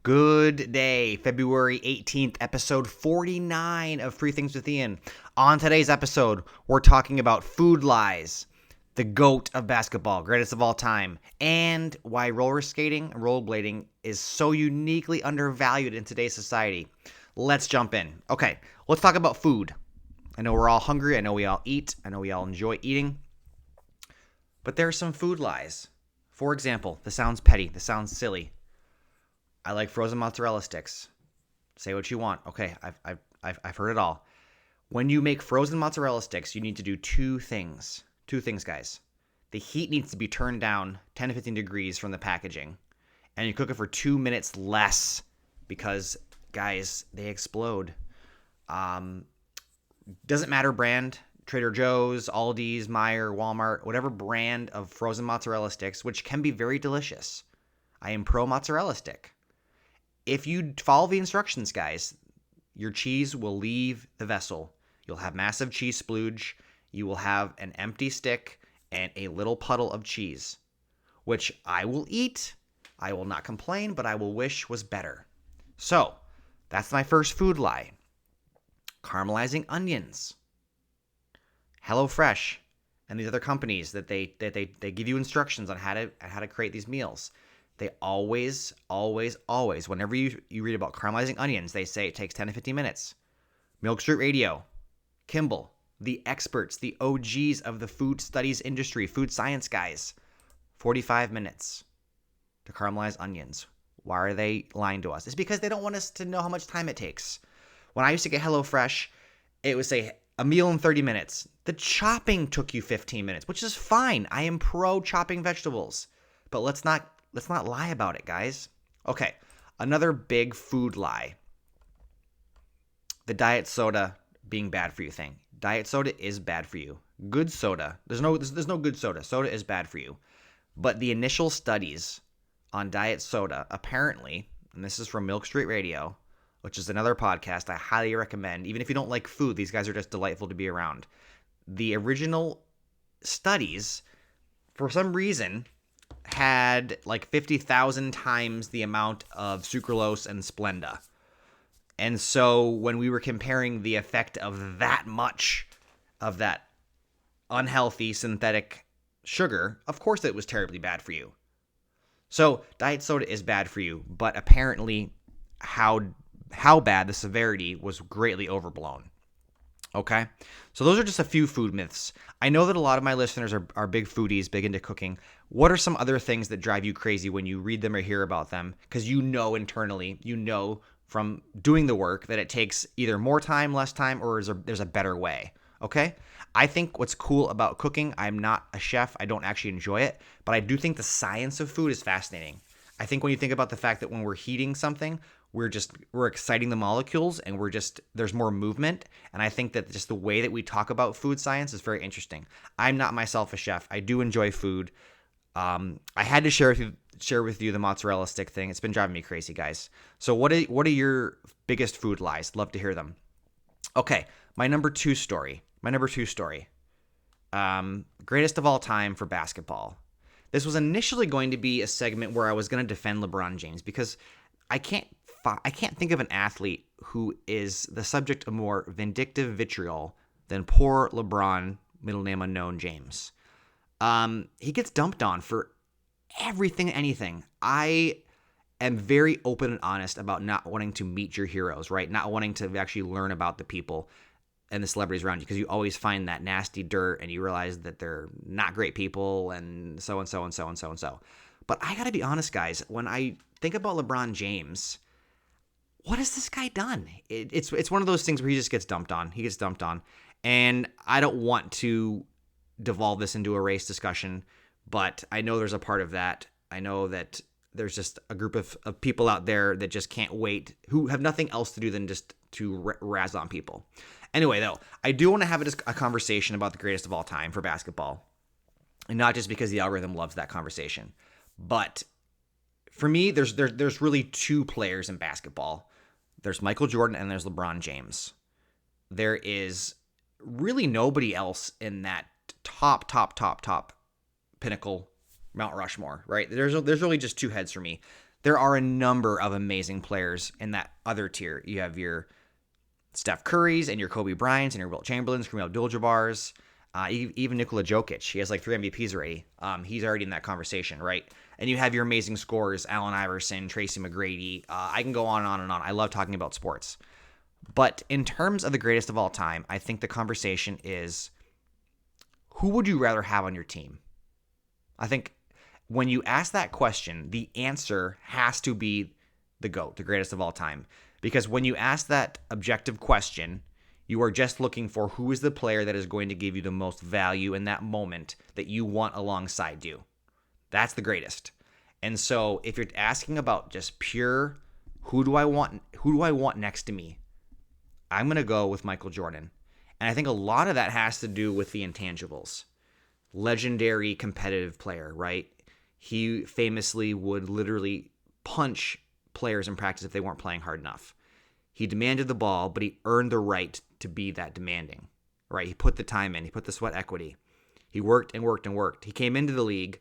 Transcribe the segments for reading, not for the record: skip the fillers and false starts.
Good day, February 18th, episode 49 of Free Things with Ian. On today's episode, we're talking about food lies, the GOAT of basketball, greatest of all time, and why roller skating and rollerblading is so uniquely undervalued in today's society. Let's jump in. Okay, let's talk about food. I know we're all hungry. I know we all eat. I know we all enjoy eating. But there are some food lies. For example, this sounds petty. This sounds silly. I like frozen mozzarella sticks. Say what you want. Okay, I've heard it all. When you make frozen mozzarella sticks, you need to do two things. Two things, guys. The heat needs to be turned down 10 to 15 degrees from the packaging. And you cook it for 2 minutes less because, guys, they explode. Doesn't matter brand. Trader Joe's, Aldi's, Meijer, Walmart, whatever brand of frozen mozzarella sticks, which can be very delicious. I am pro mozzarella stick. If you follow the instructions, guys, your cheese will leave the vessel. You'll have massive cheese splooge. You will have an empty stick and a little puddle of cheese, which I will eat. I will not complain, but I will wish was better. So that's my first food lie. Caramelizing onions. HelloFresh and these other companies that they give you instructions on how to create these meals. They always, whenever you read about caramelizing onions, they say it takes 10 to 15 minutes. Milk Street Radio, Kimball, the experts, the OGs of the food studies industry, food science guys, 45 minutes to caramelize onions. Why are they lying to us? It's because they don't want us to know how much time it takes. When I used to get HelloFresh, it would say a meal in 30 minutes. The chopping took you 15 minutes, which is fine. I am pro chopping vegetables, but let's not lie about it, guys. Okay, another big food lie. The diet soda being bad for you thing. Diet soda is bad for you. Good soda. There's no good soda. Soda is bad for you. But the initial studies on diet soda, apparently, and this is from Milk Street Radio, which is another podcast I highly recommend. Even if you don't like food, these guys are just delightful to be around. The original studies, for some reason, had like 50,000 times the amount of sucralose and Splenda. And so when we were comparing the effect of that much of that unhealthy synthetic sugar, of course it was terribly bad for you. So diet soda is bad for you, but apparently how bad, the severity was greatly overblown. Okay, so those are just a few food myths. I know that a lot of my listeners are big foodies, big into cooking. What are some other things that drive you crazy when you read them or hear about them? Because you know internally, you know from doing the work that it takes either more time, less time, or there's a better way. Okay, I think what's cool about cooking, I'm not a chef, I don't actually enjoy it, but I do think the science of food is fascinating. I think when you think about the fact that when we're heating something, we're exciting the molecules and there's more movement. And I think that just the way that we talk about food science is very interesting. I'm not myself a chef. I do enjoy food. I had to share with you the mozzarella stick thing. It's been driving me crazy, guys. So what are your biggest food lies? Love to hear them. Okay. My number two story. Greatest of all time for basketball. This was initially going to be a segment where I was going to defend LeBron James because I can't think of an athlete who is the subject of more vindictive vitriol than poor LeBron, middle name unknown, James. He gets dumped on for everything, anything. I am very open and honest about not wanting to meet your heroes, right? Not wanting to actually learn about the people and the celebrities around you because you always find that nasty dirt and you realize that they're not great people and so and so and so and so and so. But I got to be honest, guys, when I think about LeBron James, what has this guy done? It's one of those things where he just gets dumped on. He gets dumped on. And I don't want to devolve this into a race discussion, but I know there's a part of that. I know that there's just a group of people out there that just can't wait, who have nothing else to do than just to razz on people. Anyway, though, I do want to have a conversation about the greatest of all time for basketball. And not just because the algorithm loves that conversation. But for me, there's really two players in basketball. There's Michael Jordan and there's LeBron James. There is really nobody else in that top pinnacle Mount Rushmore, right? There's really just two heads for me. There are a number of amazing players in that other tier. You have your Steph Currys and your Kobe Bryants and your Wilt Chamberlains, Kareem Abdul-Jabbars, even Nikola Jokic. He has like 3 MVPs already. He's already in that conversation, right? And you have your amazing scorers, Allen Iverson, Tracy McGrady. I can go on and on and on. I love talking about sports. But in terms of the greatest of all time, I think the conversation is, who would you rather have on your team? I think when you ask that question, the answer has to be the GOAT, the greatest of all time. Because when you ask that objective question, you are just looking for who is the player that is going to give you the most value in that moment that you want alongside you. That's the greatest. And so if you're asking about just pure, who do I want next to me? I'm going to go with Michael Jordan. And I think a lot of that has to do with the intangibles. Legendary competitive player, right? He famously would literally punch players in practice if they weren't playing hard enough. He demanded the ball, but he earned the right to be that demanding, right? He put the time in. He put the sweat equity. He worked and worked and worked. He came into the league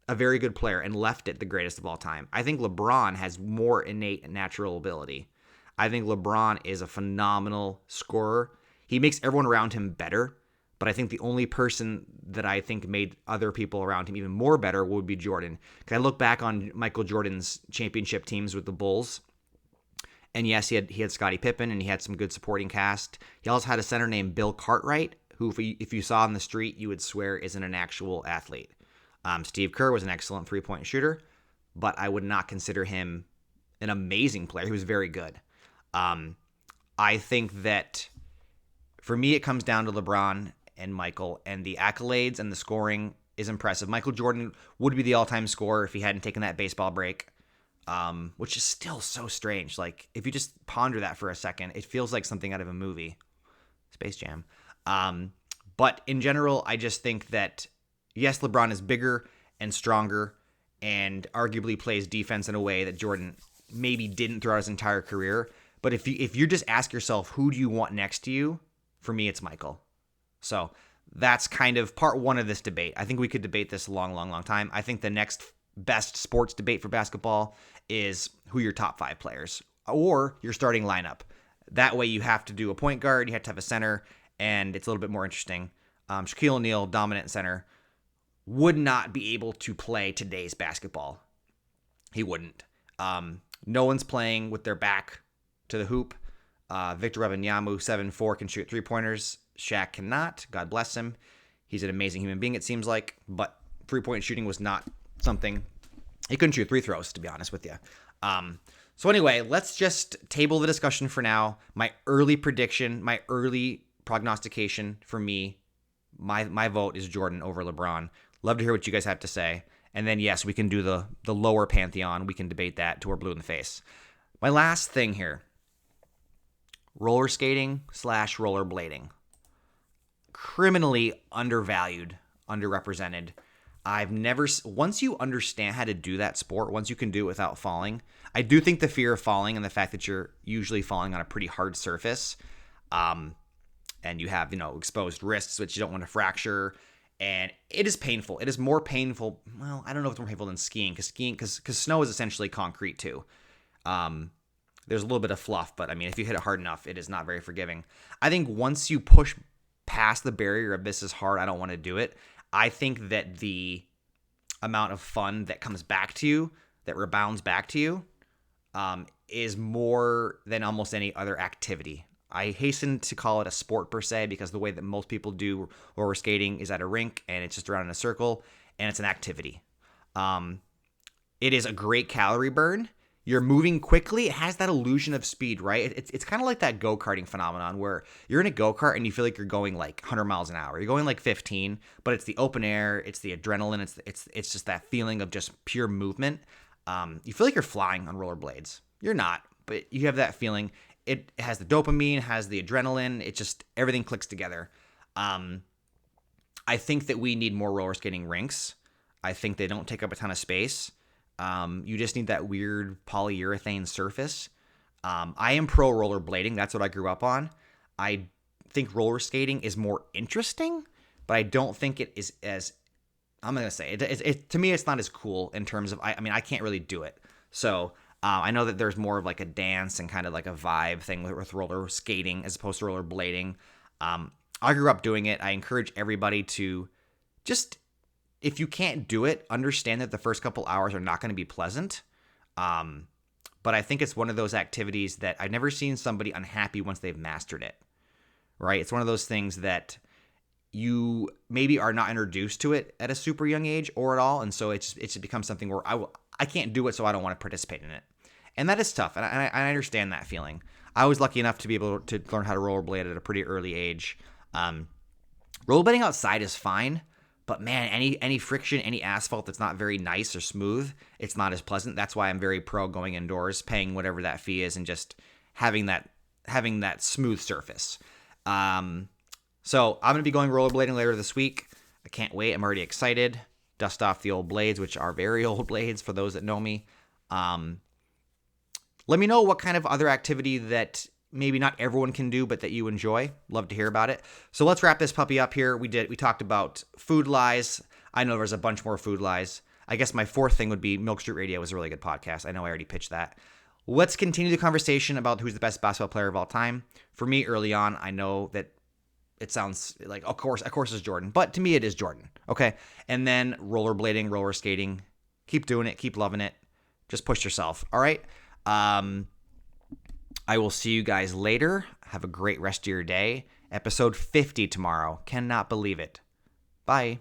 a very good player and left it the greatest of all time. I think LeBron has more innate and natural ability. I think LeBron is a phenomenal scorer. He makes everyone around him better, but I think the only person that I think made other people around him even more better would be Jordan. Because I look back on Michael Jordan's championship teams with the Bulls, and yes, he had Scottie Pippen, and he had some good supporting cast. He also had a center named Bill Cartwright, who if you saw on the street, you would swear isn't an actual athlete. Steve Kerr was an excellent three-point shooter, but I would not consider him an amazing player. He was very good. I think that for me, it comes down to LeBron and Michael, and the accolades and the scoring is impressive. Michael Jordan would be the all-time scorer if he hadn't taken that baseball break, which is still so strange. Like, if you just ponder that for a second, it feels like something out of a movie, Space Jam. But in general, I just think that, yes, LeBron is bigger and stronger and arguably plays defense in a way that Jordan maybe didn't throughout his entire career. But if you just ask yourself, who do you want next to you? For me, it's Michael. So that's kind of part one of this debate. I think we could debate this a long, long, long time. I think the next best sports debate for basketball is who your top 5 players or your starting lineup. That way you have to do a point guard, you have to have a center, and it's a little bit more interesting. Shaquille O'Neal, dominant center, would not be able to play today's basketball. He wouldn't. No one's playing with their back to the hoop. Victor Wembanyama, 7'4", can shoot 3-pointers. Shaq cannot. God bless him. He's an amazing human being, it seems like, but 3-point shooting was not something. He couldn't shoot 3 throws, to be honest with you. So anyway, let's just table the discussion for now. My early prediction, my early prognostication for me, my vote is Jordan over LeBron. Love to hear what you guys have to say. And then, yes, we can do the lower pantheon. We can debate that till we're blue in the face. My last thing here, roller skating / rollerblading. Criminally undervalued, underrepresented. Once you understand how to do that sport, once you can do it without falling, I do think the fear of falling and the fact that you're usually falling on a pretty hard surface, and you have, exposed wrists, which you don't want to fracture, and it is painful. It is more painful. Well, I don't know if it's more painful than skiing, because snow is essentially concrete too. There's a little bit of fluff, but I mean, if you hit it hard enough, it is not very forgiving. I think once you push past the barrier of this is hard, I don't want to do it, I think that the amount of fun that comes back to you, that rebounds back to you, is more than almost any other activity. I hasten to call it a sport per se, because the way that most people do roller skating is at a rink and it's just around in a circle, and it's an activity. It is a great calorie burn. You're moving quickly. It has that illusion of speed, right? It's kind of like that go-karting phenomenon where you're in a go-kart and you feel like you're going like 100 miles an hour. You're going like 15, but it's the open air, it's the adrenaline, it's just that feeling of just pure movement. You feel like you're flying on rollerblades. You're not, but you have that feeling. It has the dopamine, has the adrenaline. It just, everything clicks together. I think that we need more roller skating rinks. I think they don't take up a ton of space. You just need that weird polyurethane surface. I am pro rollerblading. That's what I grew up on. I think roller skating is more interesting, but I don't think it is as I'm gonna say it to me, it's not as cool in terms of I mean, I can't really do it. So I know that there's more of like a dance and kind of like a vibe thing with roller skating as opposed to rollerblading. I grew up doing it. I encourage everybody to just, if you can't do it, understand that the first couple hours are not going to be pleasant. But I think it's one of those activities that I've never seen somebody unhappy once they've mastered it, right? It's one of those things that you maybe are not introduced to it at a super young age or at all. And so it's becomes something where I can't do it, so I don't want to participate in it. And that is tough. And I understand that feeling. I was lucky enough to be able to learn how to rollerblade at a pretty early age. Rollerblading outside is fine, but man, any friction, any asphalt that's not very nice or smooth, it's not as pleasant. That's why I'm very pro going indoors, paying whatever that fee is, and just having that smooth surface. So I'm going to be going rollerblading later this week. I can't wait. I'm already excited. Dust off the old blades, which are very old blades for those that know me. Let me know what kind of other activity that maybe not everyone can do, but that you enjoy. Love to hear about it. So let's wrap this puppy up here. We talked about food lies. I know there's a bunch more food lies. I guess my fourth thing would be Milk Street Radio was a really good podcast. I know I already pitched that. Let's continue the conversation about who's the best basketball player of all time. For me, early on, I know that it sounds like, of course it's Jordan, but to me it is Jordan. Okay. And then rollerblading, roller skating, keep doing it, keep loving it. Just push yourself. All right. I will see you guys later. Have a great rest of your day. Episode 50 tomorrow. Cannot believe it. Bye.